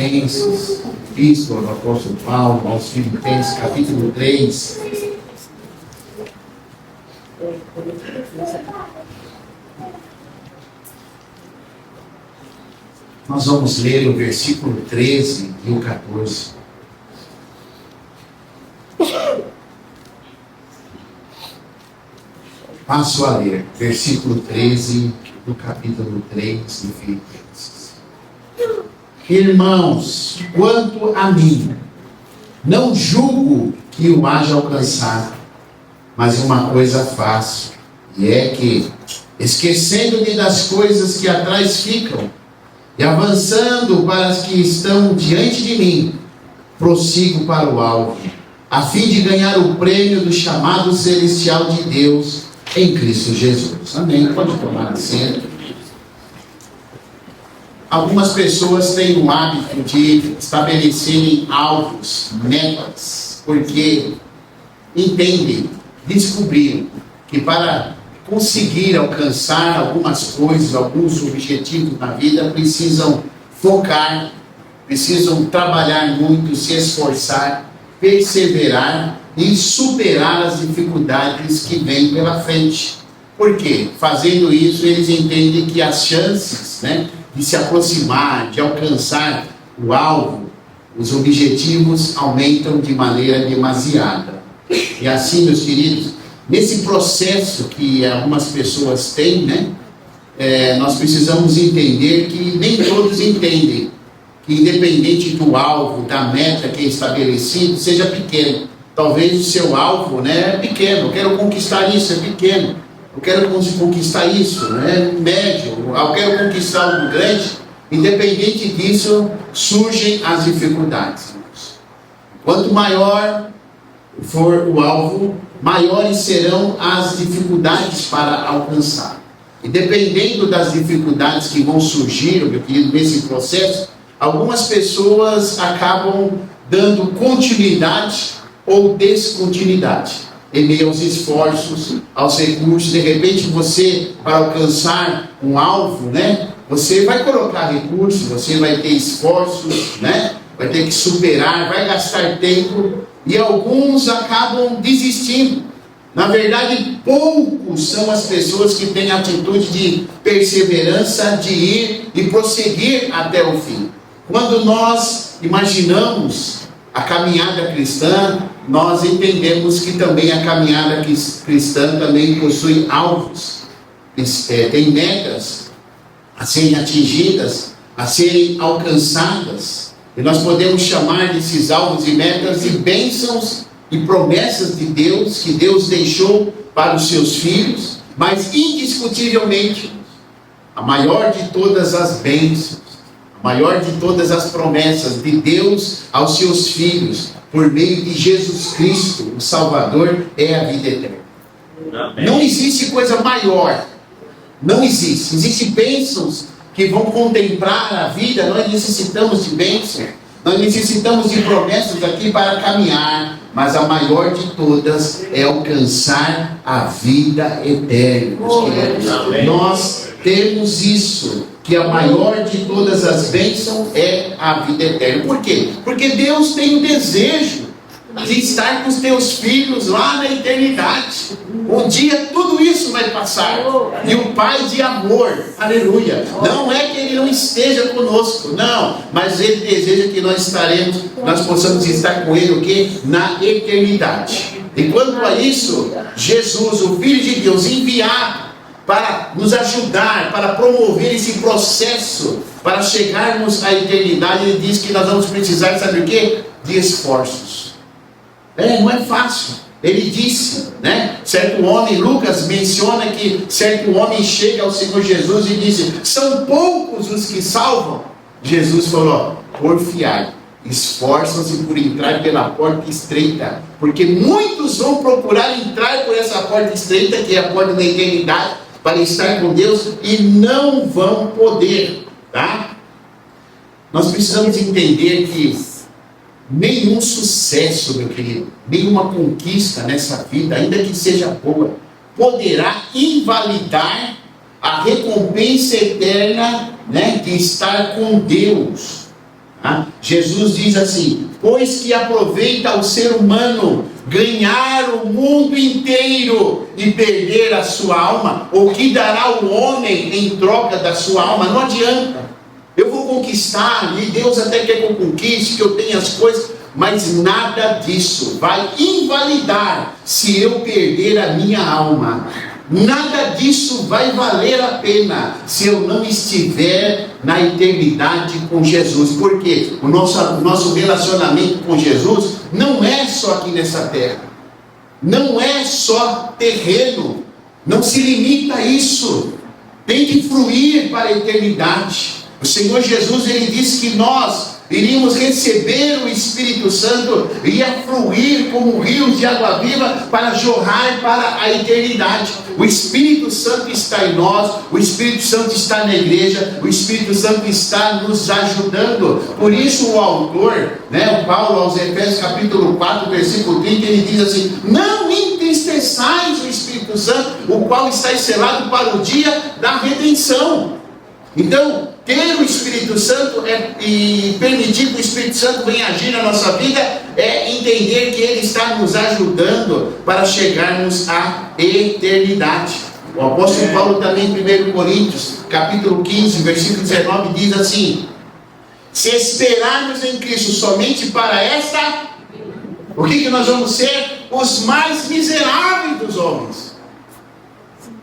Filipenses, Epístola do apóstolo Paulo aos Filipenses, capítulo 3. Nós vamos ler o versículo 13 e o 14. Passo a ler, versículo 13 do capítulo 3 de Filipenses. Irmãos, quanto a mim, não julgo que o haja alcançado, mas uma coisa faço, e é que, esquecendo-me das coisas que atrás ficam, e avançando para as que estão diante de mim, prossigo para o alvo, a fim de ganhar o prêmio do chamado celestial de Deus em Cristo Jesus. Amém. Pode tomar assento. Algumas pessoas têm o hábito de estabelecerem alvos, metas, porque entendem, descobriram que para conseguir alcançar algumas coisas, alguns objetivos na vida, precisam focar, precisam trabalhar muito, se esforçar, perseverar e superar as dificuldades que vêm pela frente. Por quê? Fazendo isso, eles entendem que as chances, de se aproximar, de alcançar o alvo, os objetivos aumentam de maneira demasiada. E assim, meus queridos, nesse processo que algumas pessoas têm, nós precisamos entender que nem todos entendem que, independente do alvo, da meta que é estabelecido, seja pequeno. Talvez o seu alvo é pequeno, eu quero conquistar isso, é pequeno. Eu quero conquistar isso, médio, eu quero conquistar algo grande. Independente disso, surgem as dificuldades. Quanto maior for o alvo, maiores serão as dificuldades para alcançar. E dependendo das dificuldades que vão surgir, meu querido, nesse processo, algumas pessoas acabam dando continuidade ou descontinuidade em meio aos esforços, aos recursos. De repente você, para alcançar um alvo, você vai colocar recursos, você vai ter esforços, vai ter que superar, vai gastar tempo, e alguns acabam desistindo. Na verdade, poucos são as pessoas que têm a atitude de perseverança, de ir e prosseguir até o fim. Quando nós imaginamos a caminhada cristã, nós entendemos que também a caminhada cristã também possui alvos, tem metas a serem atingidas, a serem alcançadas. E nós podemos chamar desses alvos e metas de bênçãos e promessas de Deus, que Deus deixou para os seus filhos, mas indiscutivelmente, a maior de todas as bênçãos, a maior de todas as promessas de Deus aos seus filhos, por meio de Jesus Cristo, o Salvador, é a vida eterna. Amém. Não existe coisa maior, não existe. Existem bênçãos que vão contemplar a vida. Nós necessitamos de bênçãos, nós necessitamos de promessas aqui para caminhar, mas a maior de todas é alcançar a vida eterna. Nós temos isso, que a maior de todas as bênçãos é a vida eterna. Por quê? Porque Deus tem o desejo de estar com os teus filhos lá na eternidade. Um dia tudo isso vai passar. E o Pai de amor, aleluia, não é que Ele não esteja conosco, não, mas Ele deseja que nós possamos estar com Ele, o quê? Na eternidade. E quanto a isso, Jesus, o Filho de Deus, enviado para nos ajudar, para promover esse processo, para chegarmos à eternidade, Ele diz que nós vamos precisar, sabe o quê? De esforços. Não é fácil. Ele disse, certo homem, Lucas menciona que certo homem chega ao Senhor Jesus e disse: são poucos os que salvam. Jesus falou: porfiai, esforçam-se por entrar pela porta estreita, porque muitos vão procurar entrar por essa porta estreita, que é a porta da eternidade, para estar com Deus, e não vão poder, Nós precisamos entender que nenhum sucesso, meu querido, nenhuma conquista nessa vida, ainda que seja boa, poderá invalidar a recompensa eterna, de estar com Deus. Jesus diz assim: pois que aproveita o ser humano ganhar o mundo inteiro e perder a sua alma? Ou que dará o homem em troca da sua alma? Não adianta. Eu vou conquistar, e Deus até quer que eu conquiste, que eu tenha as coisas, mas nada disso vai invalidar se eu perder a minha alma. Nada disso vai valer a pena se eu não estiver na eternidade com Jesus. Porque o nosso relacionamento com Jesus não é só aqui nessa terra, não é só terreno, não se limita a isso, tem que fluir para a eternidade. O Senhor Jesus, ele disse que nós iríamos receber o Espírito Santo, ia fluir como rios de água viva para jorrar para a eternidade. O Espírito Santo está em nós, o Espírito Santo está na igreja, o Espírito Santo está nos ajudando. Por isso o autor, o Paulo aos Efésios capítulo 4, versículo 30, ele diz assim: não entristeçais o Espírito Santo, o qual está selado para o dia da redenção. Então, ter o Espírito Santo e permitir que o Espírito Santo venha agir na nossa vida é entender que Ele está nos ajudando para chegarmos à eternidade. O apóstolo Paulo também em 1 Coríntios, capítulo 15, versículo 19, diz assim: se esperarmos em Cristo somente para esta, o que nós vamos ser? Os mais miseráveis dos homens.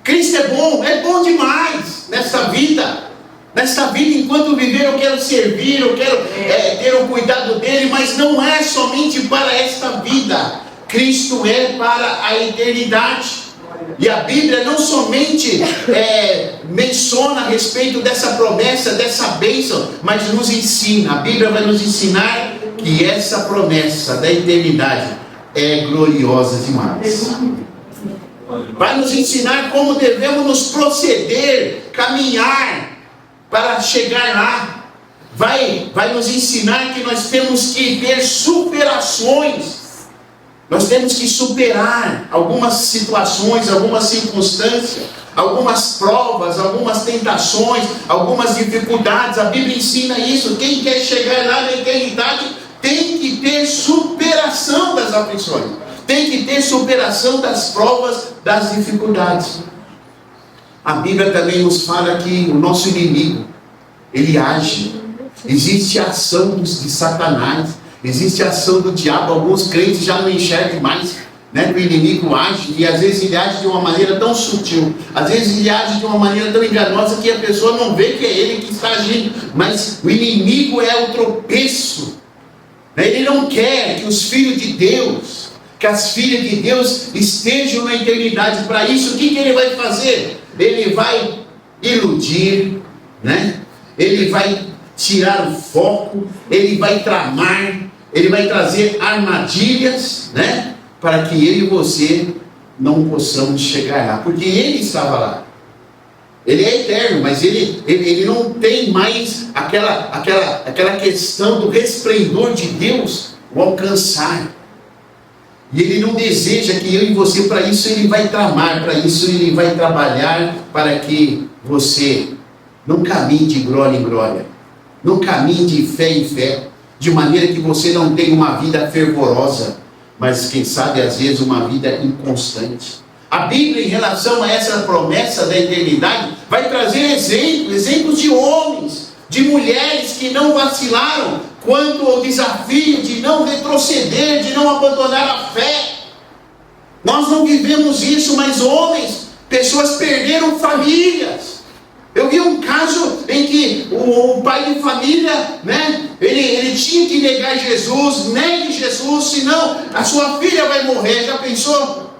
Cristo é bom demais nessa vida. Nesta vida, enquanto viver, eu quero servir, eu quero ter o cuidado dele, mas não é somente para esta vida. Cristo é para a eternidade. E a Bíblia não somente menciona a respeito dessa promessa, dessa bênção, mas nos ensina. A Bíblia vai nos ensinar que essa promessa da eternidade é gloriosa demais. Vai nos ensinar como devemos nos proceder, caminhar para chegar lá. Vai nos ensinar que nós temos que ter superações. Nós temos que superar algumas situações, algumas circunstâncias, algumas provas, algumas tentações, algumas dificuldades. A Bíblia ensina isso. Quem quer chegar lá na eternidade tem que ter superação das aflições, tem que ter superação das provas, das dificuldades. A Bíblia também nos fala que o nosso inimigo, ele age. Existe a ação de Satanás, existe a ação do diabo. Alguns crentes já não enxergam mais, que o inimigo age, e às vezes ele age de uma maneira tão sutil, às vezes ele age de uma maneira tão enganosa que a pessoa não vê que é ele que está agindo. Mas o inimigo é o tropeço. Ele não quer que os filhos de Deus, que as filhas de Deus estejam na eternidade. Para isso, o que ele vai fazer? Ele vai iludir, ele vai tirar o foco, ele vai tramar, ele vai trazer armadilhas, para que eu e você não possamos chegar lá, porque ele estava lá. Ele é eterno, mas ele não tem mais aquela questão do resplendor de Deus o alcançar. E ele não deseja que eu e você, para isso ele vai tramar, para isso ele vai trabalhar, para que você não caminhe de glória em glória, não caminhe de fé em fé, de maneira que você não tenha uma vida fervorosa, mas quem sabe às vezes uma vida inconstante. A Bíblia, em relação a essa promessa da eternidade, vai trazer exemplos de homens, de mulheres que não vacilaram quanto ao desafio de não retroceder, de não abandonar a fé. Nós não vivemos isso, mas homens, pessoas perderam famílias. Eu vi um caso em que o pai de família, ele tinha que negar Jesus. Negue Jesus, senão a sua filha vai morrer. Já pensou?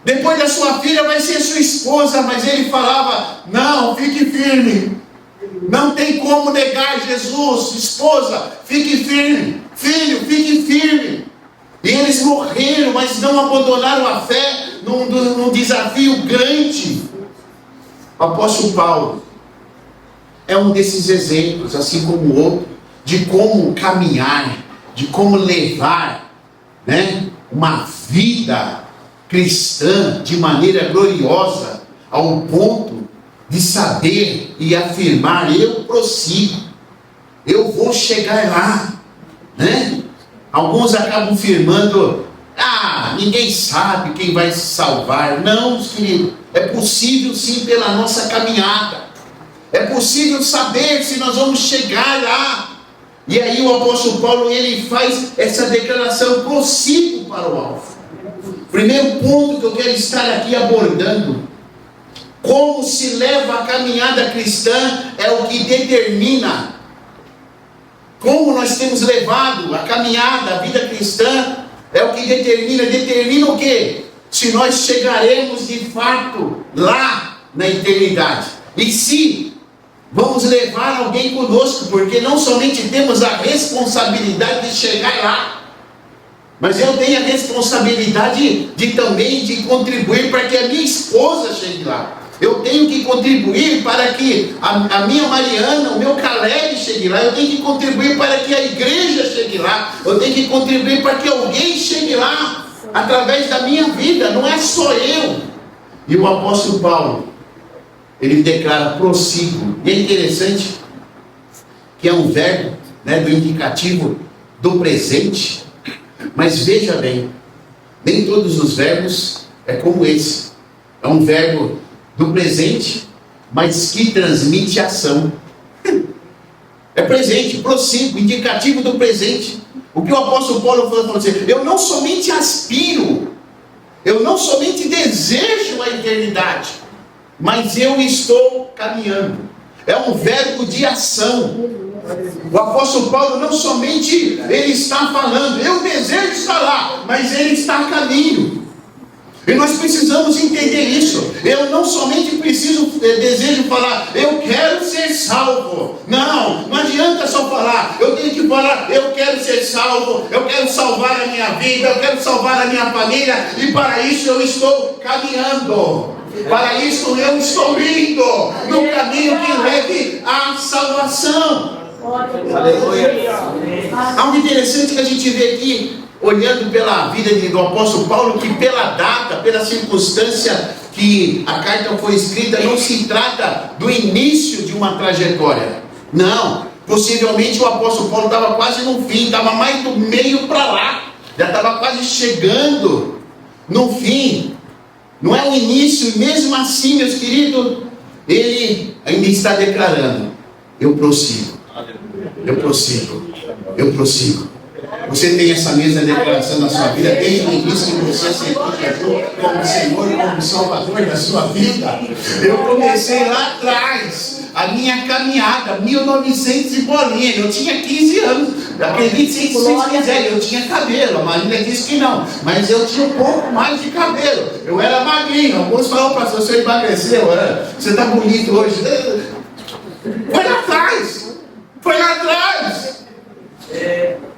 Depois da sua filha vai ser sua esposa, mas ele falava: não, fique firme. Não tem como negar Jesus. Esposa, fique firme. Filho, fique firme. E eles morreram, mas não abandonaram a fé num desafio grande. O apóstolo Paulo é um desses exemplos, assim como o outro, de como caminhar, de como levar uma vida cristã de maneira gloriosa, ao ponto de saber e afirmar: eu prossigo, eu vou chegar lá, né? Alguns acabam afirmando, ninguém sabe quem vai se salvar. Não, querido, é possível sim pela nossa caminhada. É possível saber se nós vamos chegar lá. E aí o apóstolo Paulo, ele faz essa declaração: prossigo para o alvo. Primeiro ponto que eu quero estar aqui abordando: como se leva a caminhada cristã é o que determina como nós temos levado a caminhada, a vida cristã, é o que determina o quê? Se nós chegaremos de fato lá na eternidade. E se vamos levar alguém conosco, porque não somente temos a responsabilidade de chegar lá, mas eu tenho a responsabilidade também de contribuir para que a minha esposa chegue lá. Eu tenho que contribuir para que a minha Mariana, o meu Caleb chegue lá. Eu tenho que contribuir para que a igreja chegue lá. Eu tenho que contribuir para que alguém chegue lá através da minha vida. Não é só eu. E o apóstolo Paulo, ele declara: prossigo. E é interessante que é um verbo, né, do indicativo do presente. Mas veja bem, nem todos os verbos é como esse. É um verbo do presente, mas que transmite ação. É presente, prossigo, indicativo do presente. O que o apóstolo Paulo falou assim: eu não somente aspiro, eu não somente desejo a eternidade, mas eu estou caminhando. É um verbo de ação. O apóstolo Paulo não somente ele está falando, eu desejo estar lá, mas ele está a caminho. E nós precisamos entender isso. Eu não somente desejo falar, eu quero ser salvo. Não adianta só falar. Eu tenho que falar, eu quero ser salvo, eu quero salvar a minha vida, eu quero salvar a minha família, e para isso eu estou caminhando. Para isso eu estou indo no caminho que leve à salvação. Aleluia. Algo interessante que a gente vê aqui, olhando pela vida do apóstolo Paulo, que pela data, pela circunstância que a carta foi escrita, não se trata do início de uma trajetória. Não, possivelmente o apóstolo Paulo estava quase no fim, estava mais do meio para lá, já estava quase chegando no fim. Não é o início, e mesmo assim, meus queridos, ele ainda está declarando: eu prossigo, eu prossigo, eu prossigo. Você tem essa mesma declaração na sua vida desde o início que você aceitou Jesus como Senhor, como Salvador da sua vida? Eu comecei lá atrás a minha caminhada, 1900 e bolinha. Eu tinha 15 anos. Acredite se vocês quiserem, eu tinha cabelo. A Marília disse que não, mas eu tinha um pouco mais de cabelo. Eu era magrinho. Alguns falaram: pastor, você emagreceu, você está bonito hoje. Foi lá atrás. Foi lá atrás.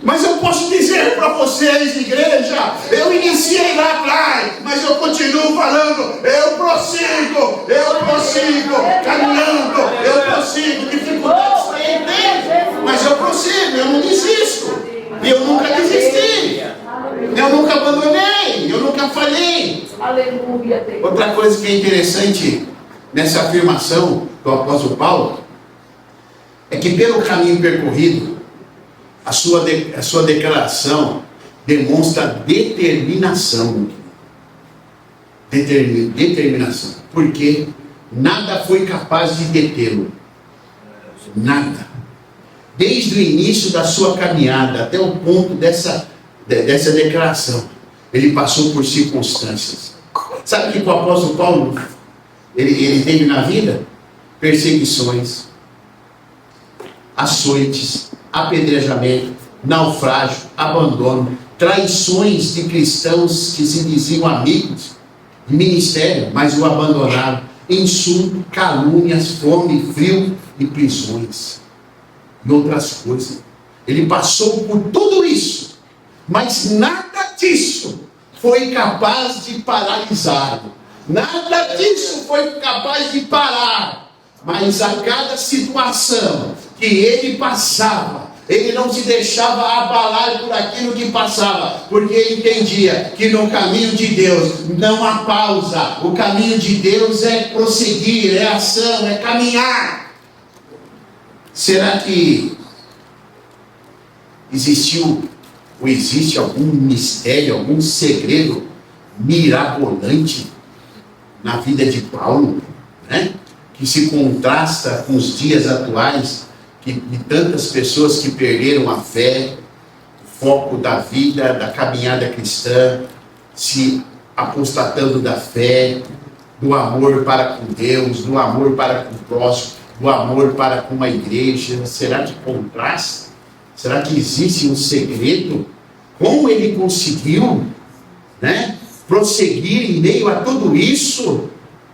Mas eu posso dizer para vocês, igreja, eu iniciei lá atrás, mas eu continuo falando: eu prossigo, caminhando, eu prossigo. Dificuldades tem, mas eu prossigo, eu não desisto, e eu nunca desisti, eu nunca abandonei, eu nunca falhei. Aleluia. Outra coisa que é interessante nessa afirmação do apóstolo Paulo é que pelo caminho percorrido, a sua declaração demonstra determinação. Determinação. Porque nada foi capaz de detê-lo. Nada. Desde o início da sua caminhada até o ponto dessa declaração, ele passou por circunstâncias. Sabe o que o apóstolo Paulo ele teve na vida? Perseguições, açoites, apedrejamento, naufrágio, abandono, traições de cristãos que se diziam amigos, ministério, mas o abandonaram, insulto, calúnias, fome, frio e prisões e outras coisas. Ele passou por tudo isso, mas nada disso foi capaz de paralisá-lo. Nada disso foi capaz de parar. Mas a cada situação que ele passava, ele não se deixava abalar por aquilo que passava, porque ele entendia que no caminho de Deus não há pausa. O caminho de Deus é prosseguir, é ação, é caminhar. Será que existiu ou existe algum mistério, algum segredo mirabolante na vida de Paulo, né? Que se contrasta com os dias atuais, de tantas pessoas que perderam a fé, o foco da vida, da caminhada cristã, se apostatando da fé, do amor para com Deus, do amor para com o próximo, do amor para com a igreja. Será que contrasta? Será que existe um segredo? Como ele conseguiu, né, prosseguir em meio a tudo isso?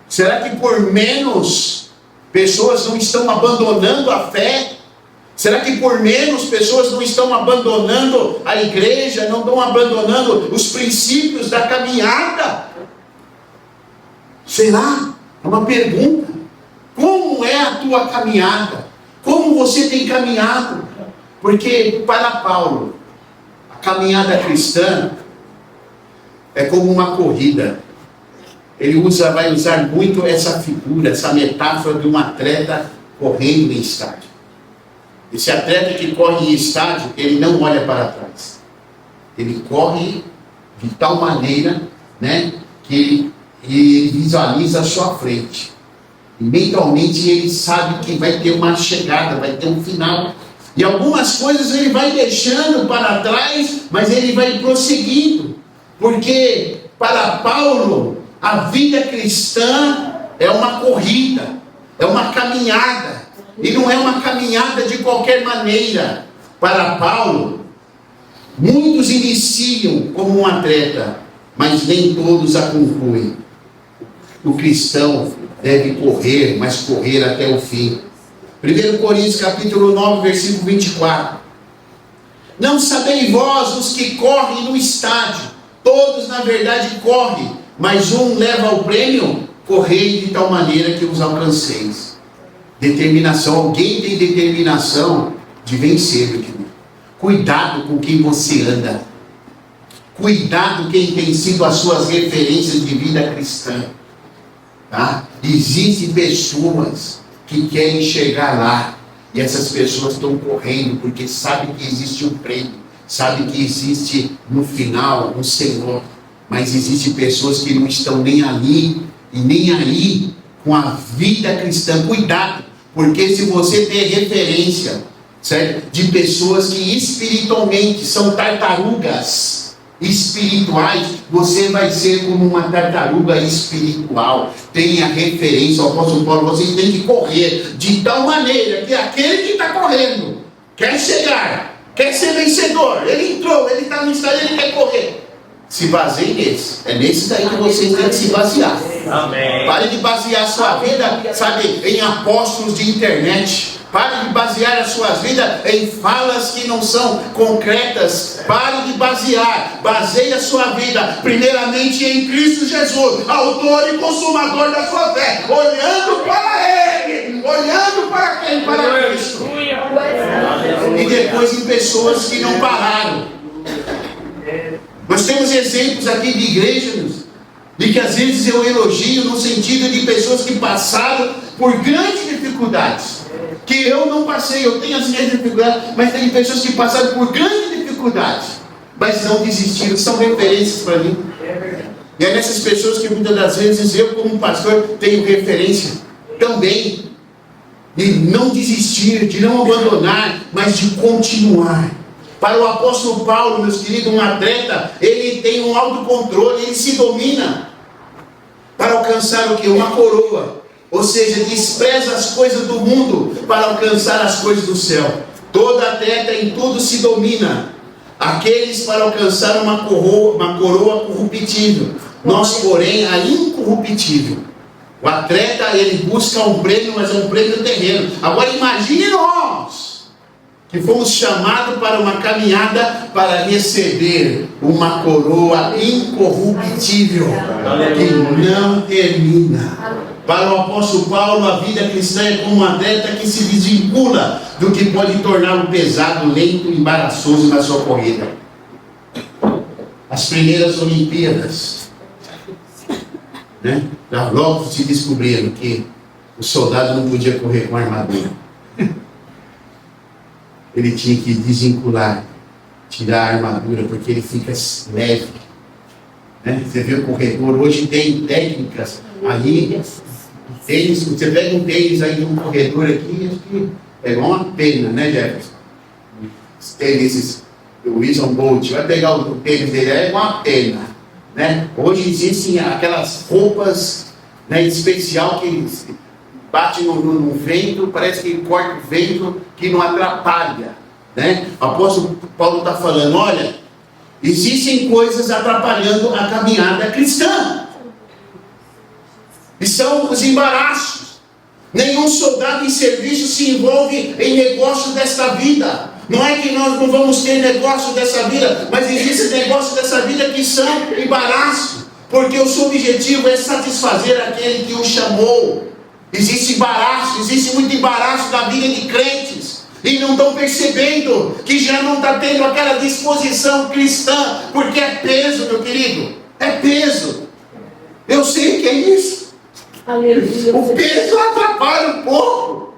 Será que por menos pessoas não estão abandonando a fé? Será que por menos pessoas não estão abandonando a igreja, não estão abandonando os princípios da caminhada? Será? É uma pergunta. Como é a tua caminhada? Como você tem caminhado? Porque para Paulo, a caminhada cristã é como uma corrida. Ele vai usar muito essa figura, essa metáfora de um atleta correndo em estádio. Esse atleta que corre em estádio, ele não olha para trás. Ele corre de tal maneira, né, que ele visualiza a sua frente. E mentalmente ele sabe que vai ter uma chegada, vai ter um final. E algumas coisas ele vai deixando para trás, mas ele vai prosseguindo. Porque para Paulo, a vida cristã é uma corrida, é uma caminhada. E não é uma caminhada de qualquer maneira. Para Paulo, muitos iniciam como um atleta, mas nem todos a concluem. O cristão deve correr, mas correr até o fim. 1 Coríntios capítulo 9, versículo 24. Não sabeis vós os que correm no estádio, todos na verdade correm, mas um leva o prêmio. Correi de tal maneira que os alcanceis. Determinação. Alguém tem determinação de vencer, meu querido. Cuidado com quem você anda. Cuidado quem tem sido as suas referências de vida cristã. Tá? Existem pessoas que querem chegar lá, e essas pessoas estão correndo porque sabem que existe um prêmio, sabem que existe no final um Senhor, mas existem pessoas que não estão nem ali e nem aí com a vida cristã. Cuidado, porque se você ter referência, certo, de pessoas que espiritualmente são tartarugas espirituais, você vai ser como uma tartaruga espiritual. Tenha referência ao apóstolo Paulo. Você tem que correr de tal maneira que aquele que está correndo quer chegar, quer ser vencedor. Ele entrou, ele está no estádio, ele quer correr. Se baseie nesse. É nesse daí que você tem que se basear. Amém. Pare de basear a sua vida, sabe, em apóstolos de internet. Pare de basear a sua vida em falas que não são concretas. Pare de basear. Baseie a sua vida primeiramente em Cristo Jesus, autor e consumador da sua fé. Olhando para Ele. Olhando para quem? Para Cristo. E depois em pessoas que não pararam. Nós temos exemplos aqui de igrejas, de que às vezes eu elogio no sentido de pessoas que passaram por grandes dificuldades. Que eu não passei, eu tenho as minhas dificuldades, mas tem pessoas que passaram por grandes dificuldades, mas não desistiram, são referências para mim. E é nessas pessoas que muitas das vezes eu, como pastor, tenho referência também, de não desistir, de não abandonar, mas de continuar. Para o apóstolo Paulo, meus queridos, um atleta, ele tem um autocontrole, ele se domina para alcançar o que? Uma coroa. Ou seja, despreza as coisas do mundo para alcançar as coisas do céu. Todo atleta em tudo se domina. Aqueles para alcançar uma coroa corruptível. Nós, porém, a incorruptível. O atleta, ele busca um prêmio, mas é um prêmio terreno. Agora imagine nós, que fomos chamados para uma caminhada para receber uma coroa incorruptível, que não termina. Para o apóstolo Paulo, a vida cristã é como um atleta que se desvincula do que pode torná-lo pesado, lento e embaraçoso na sua corrida. As primeiras Olimpíadas, né? Logo se descobriram que o soldado não podia correr com armadura. Ele tinha que desvincular tirar a armadura, porque ele fica leve. Né? Você vê o corredor, hoje tem técnicas aí, tênis, você pega um tênis aí de um corredor aqui, acho que é igual uma pena, né, Jefferson? Os tênis do Usain Bolt, vai pegar o tênis dele, é igual uma pena. Né? Hoje existem aquelas roupas, né, especial que bate no vento, parece que corta o vento, que não atrapalha. Né? O apóstolo Paulo está falando, olha, existem coisas atrapalhando a caminhada cristã. E são os embaraços. Nenhum soldado em serviço se envolve em negócio desta vida. Não é que nós não vamos ter negócio dessa vida, mas existem negócios dessa vida que são embaraço. Porque o seu objetivo é satisfazer aquele que o chamou. Existe embaraço, existe muito embaraço na vida de crentes. E não estão percebendo que já não está tendo aquela disposição cristã, porque é peso, meu querido, é peso. Eu sei que é isso. Aleluia. O peso atrapalha um pouco.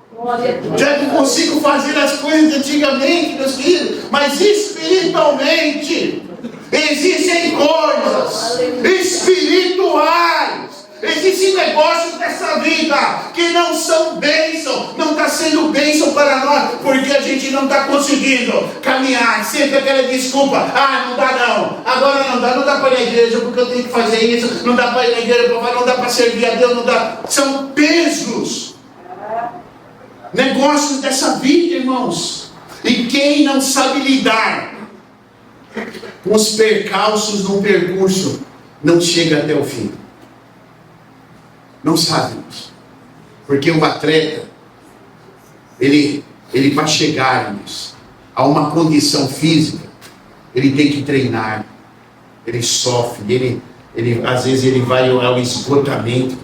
Já não consigo fazer as coisas antigamente, meus filhos, mas espiritualmente existem coisas espirituais. Existem negócios dessa vida que não são bênção, não está sendo bênção para nós, porque a gente não está conseguindo caminhar, sempre aquela desculpa, não dá não, agora não dá para ir à igreja porque eu tenho que fazer isso, não dá para ir à igreja, não dá para servir a Deus, não dá. São pesos, negócios dessa vida, irmãos, e quem não sabe lidar com os percalços num percurso, não chega até o fim. Não sabemos, porque o atleta, ele para chegar a uma condição física, ele tem que treinar, ele sofre, ele às vezes ele vai ao esgotamento,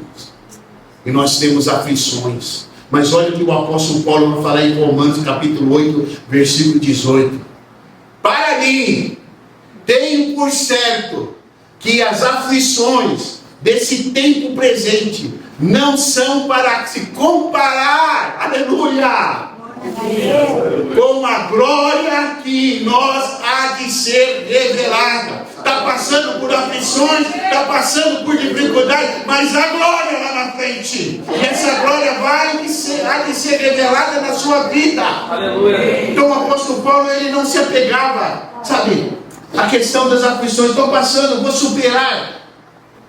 e nós temos aflições. Mas olha o que o apóstolo Paulo vai falar em Romanos capítulo 8, versículo 18. Para mim, tenho por certo que as aflições desse tempo presente não são para se comparar, aleluia, com a glória que em nós há de ser revelada. Está passando por aflições, está passando por dificuldades, mas a glória lá na frente, e essa glória há de ser revelada na sua vida. Aleluia. Então o apóstolo Paulo, ele não se apegava, sabe, à questão das aflições. Estou passando, vou superar.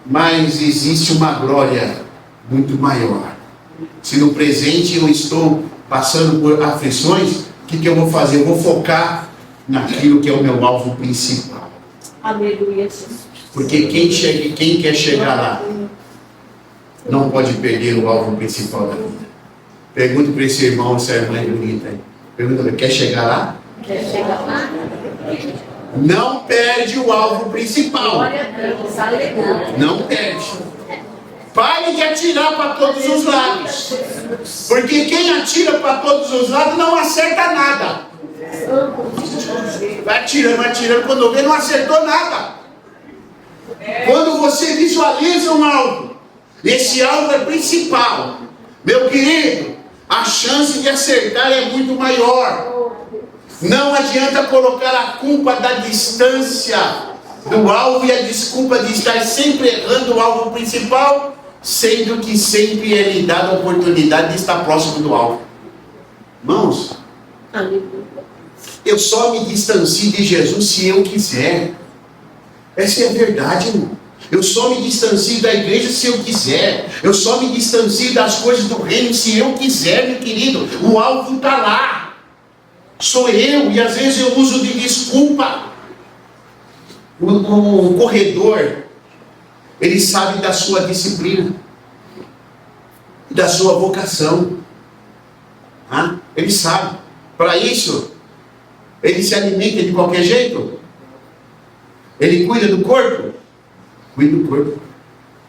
Mas existe uma glória muito maior. Se no presente eu estou passando por aflições, o que eu vou fazer? Eu vou focar naquilo que é o meu alvo principal. Aleluia. Porque quem quer chegar lá não pode perder o alvo principal da vida. Pergunta para esse irmão, essa irmã bonita aí. Pergunta, quer chegar lá? Quer chegar lá? Não perde o alvo principal. Não perde. Pare de atirar para todos os lados. Porque quem atira para todos os lados não acerta nada. Vai atirando, quando vê não acertou nada. Quando você visualiza um alvo, esse alvo é principal, meu querido, a chance de acertar é muito maior. Não adianta colocar a culpa da distância do alvo e a desculpa de estar sempre errando o alvo principal, sendo que sempre é lhe dada a oportunidade de estar próximo do alvo. Irmãos, eu só me distancio de Jesus se eu quiser. Essa é a verdade, irmão. Eu só me distancio da igreja se eu quiser. Eu só me distancio das coisas do reino se eu quiser, meu querido. O alvo está lá. Sou eu, e às vezes eu uso de desculpa. O corredor, ele sabe da sua disciplina, da sua vocação. Ele sabe. Para isso, ele se alimenta de qualquer jeito. Ele cuida do corpo? Cuida do corpo.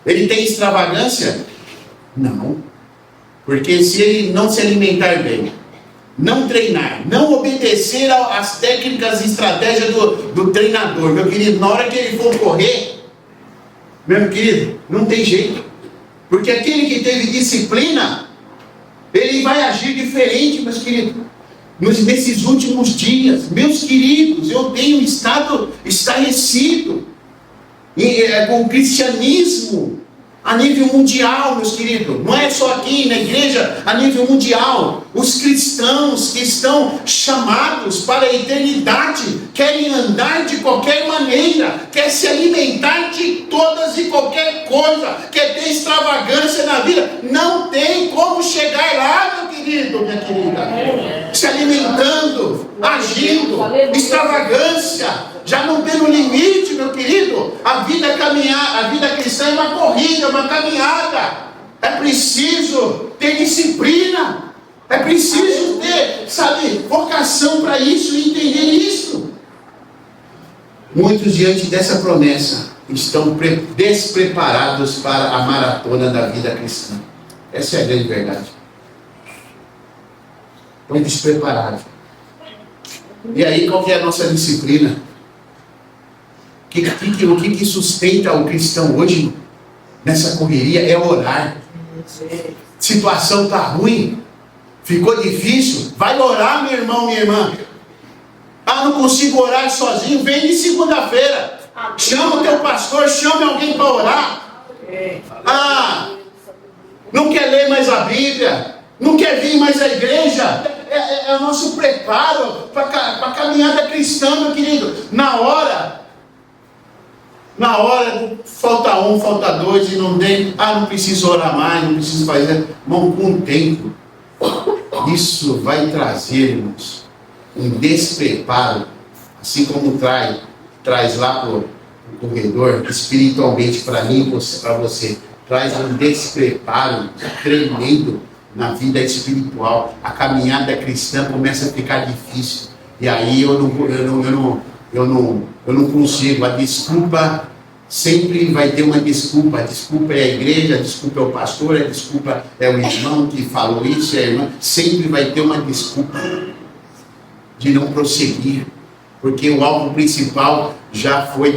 Ele tem extravagância? Não. Porque se ele não se alimentar bem, não treinar, não obedecer às técnicas e estratégias do treinador, meu querido, na hora que ele for correr, meu querido, não tem jeito. Porque aquele que teve disciplina, ele vai agir diferente, meus queridos. nesses últimos dias. Meus queridos, eu tenho estado estarrecido com o cristianismo a nível mundial, meus queridos. Não é só aqui na igreja, a nível mundial. Os cristãos que estão chamados para a eternidade querem andar de qualquer maneira, quer se alimentar de todas e qualquer coisa, quer ter extravagância na vida. Não tem como chegar lá, meu querido, minha querida. Se alimentando, agindo, extravagância. Já não tem no limite, meu querido. A vida cristã é uma corrida, é uma caminhada. É preciso ter disciplina. É preciso ter, vocação para isso e entender isso. Muitos, diante dessa promessa, estão despreparados para a maratona da vida cristã. Essa é a grande verdade. Estão despreparados. E aí, qual que é a nossa disciplina? O que sustenta o cristão hoje nessa correria é orar. Situação está ruim, ficou difícil, vai orar, meu irmão, minha irmã. Não consigo orar sozinho, vem de segunda-feira, chama o teu pastor, chame alguém para orar. Não quer ler mais a Bíblia, não quer vir mais à igreja. É o nosso preparo para a caminhada cristã, meu querido. Na hora falta um, falta dois e não tem, não preciso orar mais, não preciso fazer. Irmão, com o tempo, isso vai trazer, irmãos, um despreparo, assim como traz lá para o corredor, espiritualmente para mim e para você, traz um despreparo tremendo na vida espiritual. A caminhada cristã começa a ficar difícil, e aí eu não consigo. A desculpa sempre vai ter uma desculpa. A desculpa é a igreja, a desculpa é o pastor, a desculpa é o irmão que falou isso, é a irmã. Sempre vai ter uma desculpa de não prosseguir, porque o alvo principal já foi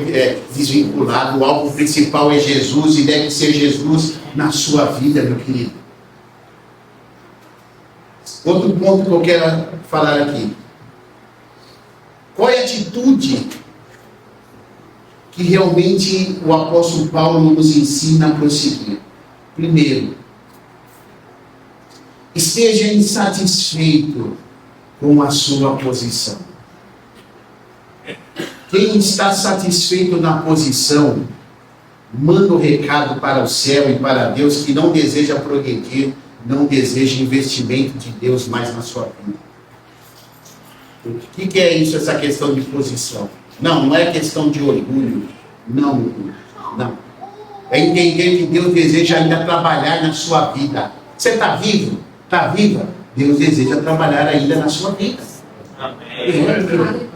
desvinculado. O alvo principal é Jesus e deve ser Jesus na sua vida, meu querido. Outro ponto que eu quero falar aqui. Qual é a atitude que realmente o apóstolo Paulo nos ensina a prosseguir? Primeiro, esteja insatisfeito com a sua posição. Quem está satisfeito na posição, manda o recado para o céu e para Deus que não deseja progredir, não deseja investimento de Deus mais na sua vida. O que é isso, essa questão de posição? Não é questão de orgulho. Não. É entender que Deus deseja ainda trabalhar na sua vida. Você está vivo? Está viva? Deus deseja trabalhar ainda na sua vida. Amém.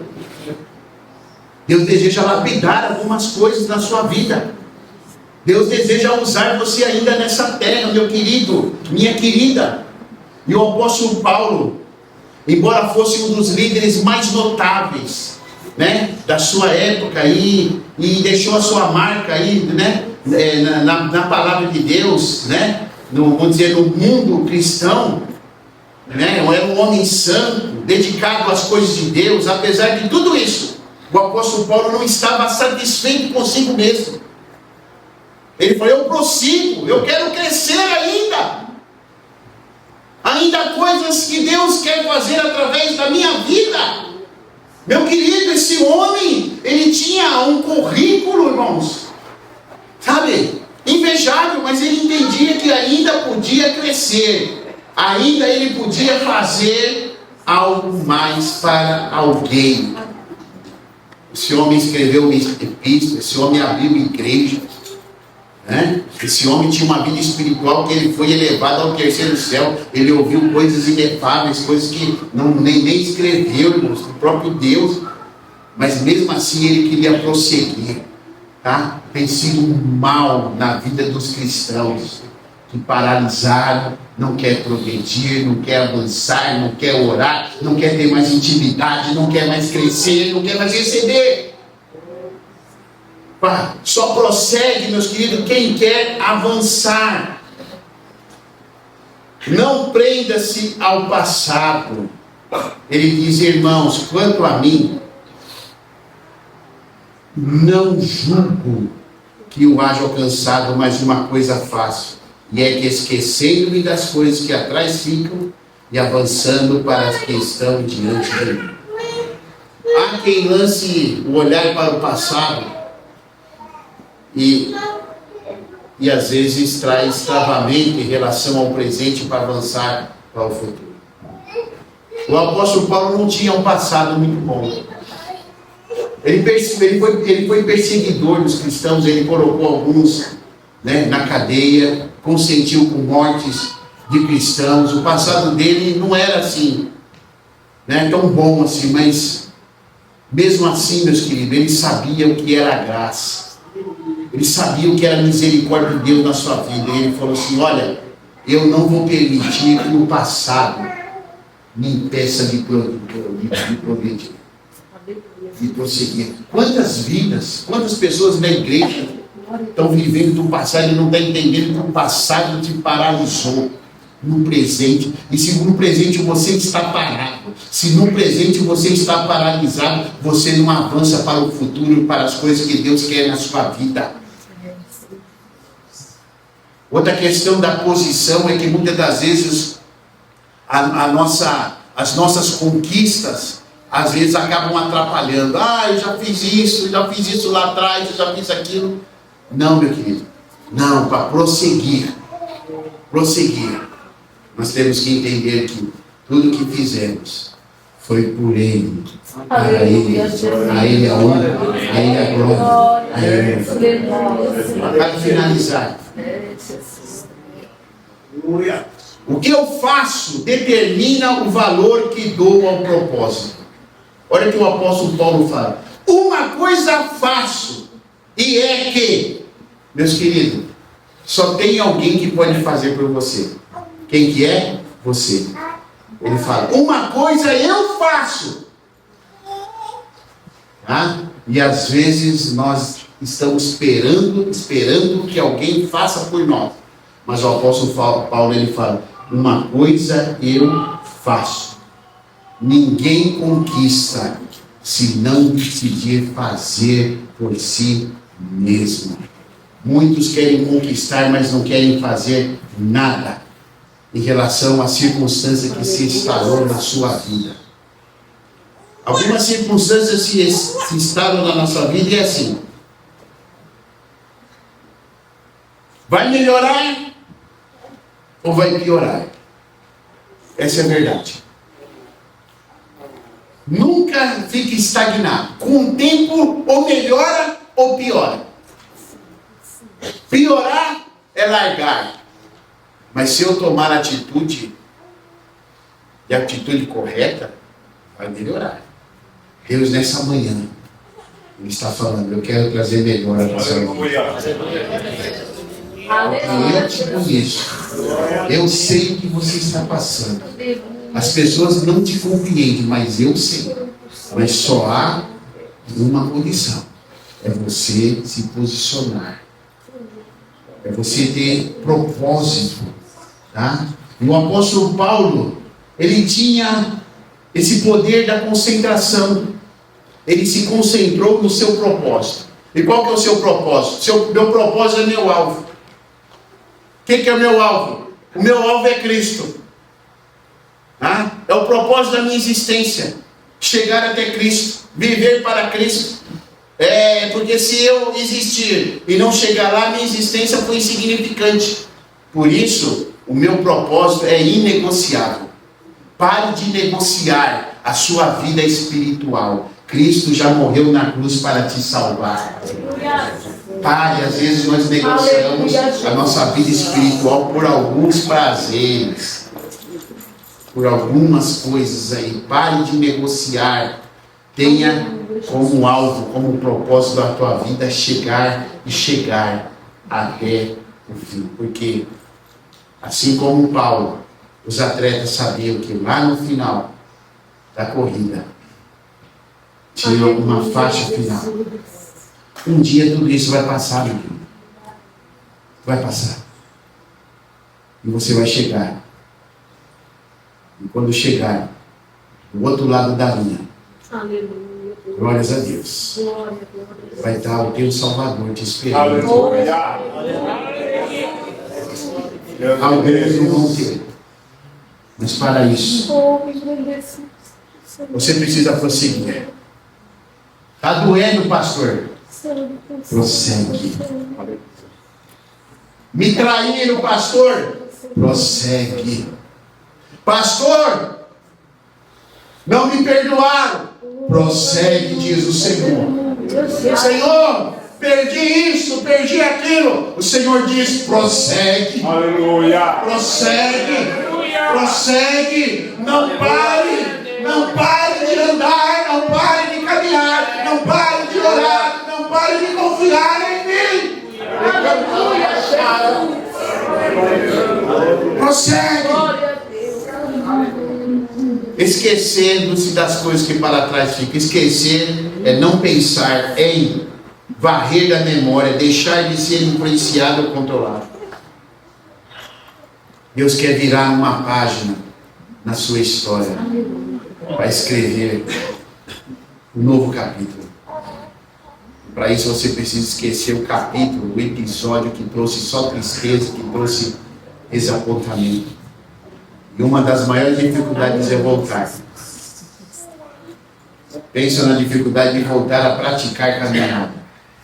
Deus deseja lapidar algumas coisas na sua vida. Deus deseja usar você ainda nessa terra, meu querido, minha querida. E o apóstolo Paulo, embora fosse um dos líderes mais notáveis, da sua época e deixou a sua marca aí, na palavra de Deus, vamos dizer, no mundo cristão, era um homem santo, dedicado às coisas de Deus. Apesar de tudo isso, o apóstolo Paulo não estava satisfeito consigo mesmo. Ele falou: eu prossigo, eu quero crescer ainda coisas que Deus quer fazer através da minha vida. Meu querido, esse homem, ele tinha um currículo, irmãos, invejável, mas ele entendia que ainda podia crescer, ainda ele podia fazer algo mais para alguém. Esse homem escreveu uma epístola, esse homem abriu uma igreja, Esse homem tinha uma vida espiritual que ele foi elevado ao terceiro céu. Ele ouviu coisas inefáveis, coisas que nem escreveu, irmãos, do próprio Deus. Mas mesmo assim ele queria prosseguir. Tem sido um mal na vida dos cristãos que paralisaram, não quer progredir, não quer avançar, não quer orar, não quer ter mais intimidade, não quer mais crescer, não quer mais receber. Só prossegue, meus queridos, quem quer avançar. Não prenda-se ao passado. Ele diz: irmãos, quanto a mim, não julgo que o haja alcançado, mas uma coisa faço, e é que esquecendo-me das coisas que atrás ficam e avançando para as que estão diante de mim. Há quem lance o olhar para o passado e às vezes traz travamento em relação ao presente para avançar para o futuro. O apóstolo Paulo não tinha um passado muito bom. Ele foi perseguidor dos cristãos, ele colocou alguns, na cadeia, consentiu com mortes de cristãos. O passado dele não era assim, tão bom assim, mas mesmo assim, meus queridos, ele sabia o que era a graça. Ele sabia o que era a misericórdia de Deus na sua vida. E ele falou assim: olha, eu não vou permitir que o passado me impeça de progredir, de prosseguir. Quantas vidas, quantas pessoas na igreja estão vivendo do passado e não estão entendendo que o passado te paralisou no presente. E se no presente você está parado, se no presente você está paralisado, você não avança para o futuro, para as coisas que Deus quer na sua vida. Outra questão da posição é que muitas das vezes as nossas conquistas às vezes acabam atrapalhando. Eu já fiz isso lá atrás, eu já fiz aquilo. Não, meu querido, não, para prosseguir, nós temos que entender que tudo que fizemos foi por Ele, para Ele, a Ele a honra, a Ele a glória, a Ele a... Para finalizar, o que eu faço determina o valor que dou ao propósito. Olha o que o apóstolo Paulo fala: uma coisa faço, e é que, meus queridos, só tem alguém que pode fazer por você. Quem que é? Você. Ele fala: uma coisa eu faço. E às vezes nós estamos esperando que alguém faça por nós. Mas o apóstolo Paulo, ele fala: uma coisa eu faço. Ninguém conquista se não decidir fazer por si mesmo. Muitos querem conquistar, mas não querem fazer nada em relação à circunstância que se instalou na sua vida. Algumas circunstâncias se instalam na nossa vida e é assim: vai melhorar ou vai piorar? Essa é a verdade. Nunca fique estagnado. Com o tempo, ou melhora ou piora. Piorar é largar. Mas se eu tomar atitude, e a atitude correta, vai melhorar. Deus, nessa manhã, Ele está falando: eu quero trazer melhora para a sua vida. Eu te conheço. Eu sei o que você está passando. As pessoas não te compreendem, mas eu sei. Mas só há uma condição: é você se posicionar. É você ter propósito. E o apóstolo Paulo, ele tinha esse poder da concentração. Ele se concentrou no seu propósito. E qual que é o seu propósito? Meu propósito é meu alvo. O que é o meu alvo? O meu alvo é Cristo. É o propósito da minha existência. Chegar até Cristo. Viver para Cristo. Porque se eu existir e não chegar lá, minha existência foi insignificante. Por isso, o meu propósito é inegociável. Pare de negociar a sua vida espiritual. Cristo já morreu na cruz para te salvar. Pare, às vezes nós negociamos a nossa vida espiritual por alguns prazeres, por algumas coisas aí. Pare de negociar. Tenha como alvo, como propósito da tua vida chegar até o fim. Porque, assim como Paulo, os atletas sabiam que lá no final da corrida tinha uma faixa final. Um dia tudo isso vai passar, meu filho. Vai passar. E você vai chegar. E quando chegar, do outro lado da linha. Aleluia. Glórias a Deus. Glória. Vai estar o teu Salvador te esperando. Aleluia. Alguns não vão ter. Mas para isso, você precisa prosseguir. Está doendo, pastor? Prossegue. Me traíram, pastor? Prossegue. Pastor, não me perdoaram? Prossegue, diz o Senhor. Senhor, perdi isso, perdi aquilo. O Senhor diz: prossegue. Aleluia. Prossegue. Prossegue. Não pare. Não pare de andar. Não pare de caminhar. Não pare de orar. Não pare de confiar em mim. Prossegue. Esquecendo-se das coisas que para trás ficam. Esquecer é não pensar em varrer da memória, deixar de ser influenciado ou controlado. Deus quer virar uma página na sua história para escrever um novo capítulo. Para isso você precisa esquecer o capítulo, o episódio que trouxe só tristeza, que trouxe desapontamento. E uma das maiores dificuldades é voltar. Pensa na dificuldade de voltar a praticar caminhada,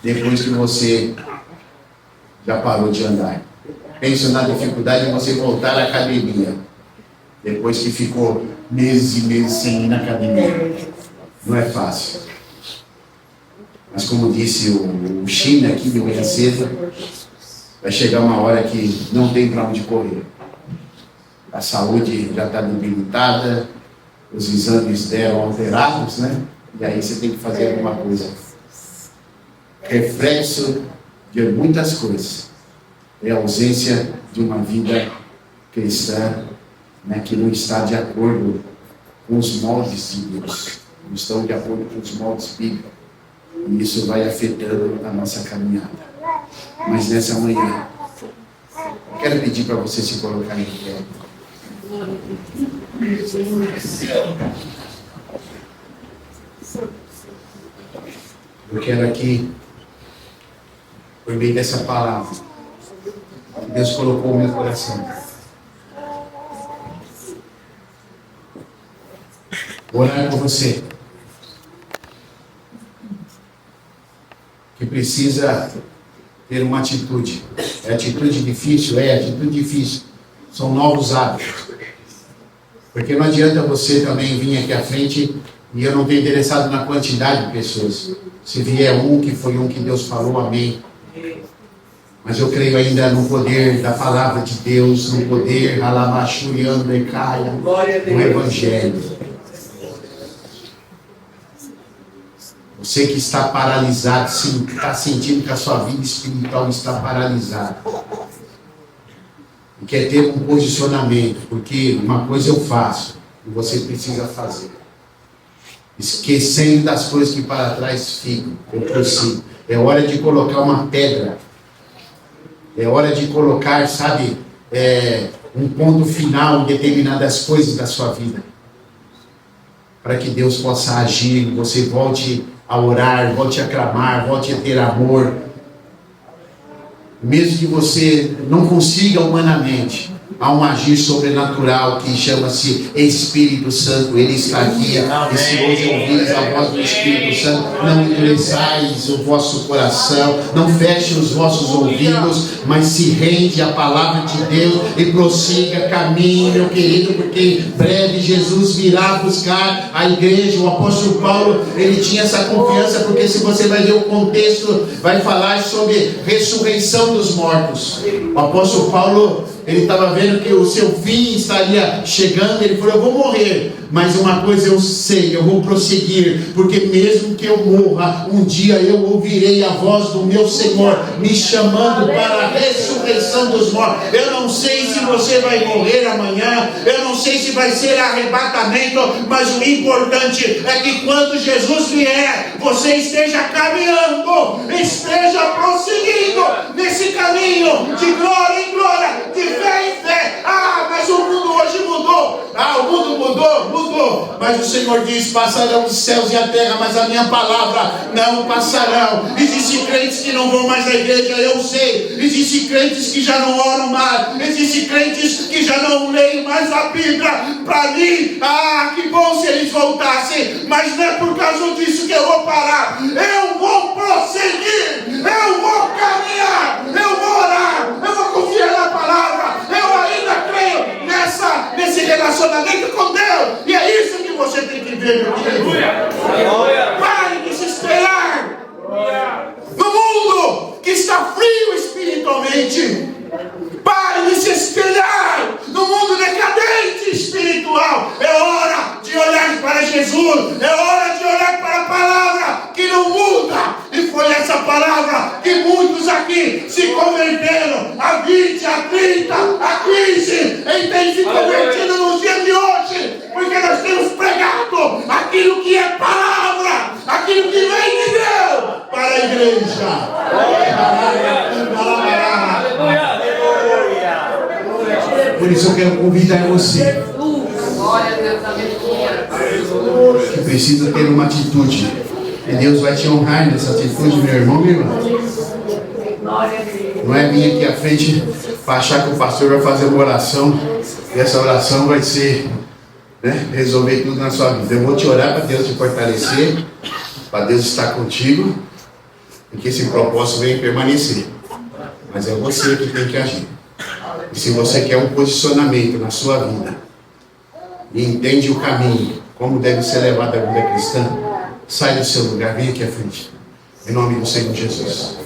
depois que você já parou de andar. Pensa na dificuldade de você voltar à academia, depois que ficou meses e meses sem ir na academia. Não é fácil. Mas como disse o China aqui de manhã cedo, vai chegar uma hora que não tem para onde correr. A saúde já está debilitada, os exames deram alterados, né? E aí você tem que fazer alguma coisa. Reflexo de muitas coisas é a ausência de uma vida cristã, né, que não está de acordo com os moldes de Deus, não estão de acordo com os moldes bíblicos. E isso vai afetando a nossa caminhada. Mas nessa manhã, eu quero pedir para você se colocar em pé. Eu quero aqui, por meio dessa palavra, que Deus colocou no meu coração, orar por você, que precisa ter uma atitude. É atitude difícil? É atitude difícil. São novos hábitos. Porque não adianta você também vir aqui à frente e eu não estou interessado na quantidade de pessoas. Se vier um, que foi um que Deus falou, amém. Mas eu creio ainda no poder da palavra de Deus, no poder, alabachuriando e caia, no Evangelho. Você que está paralisado, está sentindo que a sua vida espiritual está paralisada. E quer ter um posicionamento, porque uma coisa eu faço, e você precisa fazer. Esquecendo das coisas que para trás ficam, eu prossigo. É hora de colocar uma pedra. É hora de colocar, sabe, um ponto final em determinadas coisas da sua vida. Para que Deus possa agir, você volte a orar, volte a clamar, volte a ter amor. Mesmo que você não consiga humanamente, há um agir sobrenatural que chama-se Espírito Santo. Ele está aqui. E se hoje ouvires a voz do Espírito Santo, não endureçais o vosso coração, não feche os vossos ouvidos, mas se rende à palavra de Deus e prossiga, caminhe, meu querido, porque em breve Jesus virá buscar a igreja. O apóstolo Paulo, ele tinha essa confiança, porque se você vai ver o contexto, vai falar sobre ressurreição dos mortos. O apóstolo Paulo, ele estava vendo que o seu fim estaria chegando. Ele falou: eu vou morrer, mas uma coisa eu sei, eu vou prosseguir, porque mesmo que eu morra, um dia eu ouvirei a voz do meu Senhor me chamando para a ressurreição dos mortos. Eu não sei se você vai morrer amanhã, eu não sei se vai ser arrebatamento, mas o importante é que quando Jesus vier, você esteja caminhando, esteja prosseguindo nesse caminho de glória em glória, de fé em fé. Ah, mas o mundo hoje mudou. Ah, o mundo mudou. Mas o Senhor diz: passarão os céus e a terra, mas a minha palavra não passarão. Existem crentes que não vão mais à igreja, eu sei. Existem crentes que já não oram mais. Existem crentes que já não leem mais a Bíblia. Para mim, que bom se eles voltassem. Mas não é por causa disso que eu vou parar. Eu vou prosseguir. Eu vou caminhar. Eu vou orar. Eu vou confiar na palavra. Eu ainda creio nesse relacionamento com Deus. E é isso que você tem que ver, meu querido. Pare de se esperar no mundo que está frio espiritualmente. Pare de se espelhar no mundo decadente espiritual. É hora de olhar para Jesus. É hora de olhar para a palavra que não muda. E foi essa palavra que muitos aqui se converteram a 20, a 30, a 15 e têm se convertido nos dias de hoje. Porque nós temos pregado aquilo que é palavra, aquilo que vem de Deus para a igreja. Por isso eu quero convidar você que precisa ter uma atitude. E Deus vai te honrar nessa atitude, meu irmão, minha irmã. Não é vir aqui à frente para achar que o pastor vai fazer uma oração e essa oração vai ser, resolver tudo na sua vida. Eu vou te orar para Deus te fortalecer, para Deus estar contigo e que esse propósito venha permanecer. Mas é você que tem que agir. E se você quer um posicionamento na sua vida e entende o caminho, como deve ser levada a vida cristã, sai do seu lugar, vem aqui à frente. Em nome do Senhor Jesus.